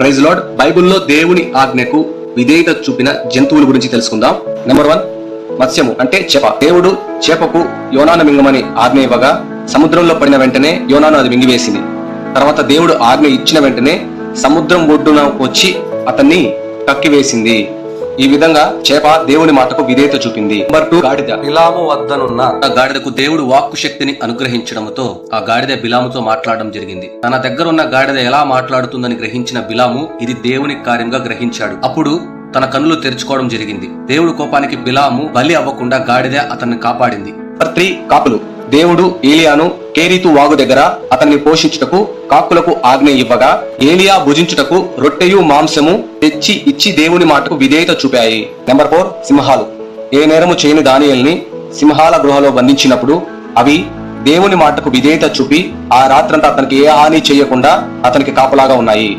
Praise lord. బైబిల్లో దేవుని ఆజ్ఞకు విధేయత చూపిన జంతువుల గురించి తెలుసుకుందాం. నెంబర్ 1, మత్స్యము అంటే చేప. దేవుడు చేపకు యోనాను మింగమని ఆజ్ఞ ఇవ్వగా సముద్రంలో పడిన వెంటనే యోనాను అది మింగివేసింది. తర్వాత దేవుడు ఆజ్ఞ ఇచ్చిన వెంటనే సముద్రం ఒడ్డున వచ్చి అతన్ని కక్కివేసింది. ఈ విధంగా చేప దేవుని మాటకు విధేయత చూపింది. నెంబర్ 2, గాడిద. బిలాము వద్దనున్న ఆ గాడిదకు దేవుడు వాక్కు శక్తిని అనుగ్రహించడంతో ఆ గాడిద బిలాముతో మాట్లాడడం జరిగింది. తన దగ్గర ఉన్న గాడిద ఎలా మాట్లాడుతుందని గ్రహించిన బిలాము ఇది దేవుని కార్యంగా గ్రహించాడు. అప్పుడు తన కన్నులు తెరుచుకోవడం జరిగింది. దేవుడు కోపానికి బిలాము బలి అవ్వకుండా గాడిద అతన్ని కాపాడింది. నెంబర్ 3, కాకులు. దేవుడు ఏలియాను కేరీతు వాగు దగ్గర అతన్ని పోషించుటకు కాకులకు ఆజ్ఞ ఇవ్వగా ఏలియా భుజించుటకు రొట్టెయు మాంసము తెచ్చి ఇచ్చి దేవుని మాటకు విధేయత చూపాయి. నెంబర్ 4, సింహాలు. ఏ నేరము చేయని దానియేలుని సింహాల గృహలో బంధించినప్పుడు అవి దేవుని మాటకు విధేయత చూపి ఆ రాత్రంతా అతనికి ఏ హాని చేయకుండా అతనికి కాపలాగా ఉన్నాయి.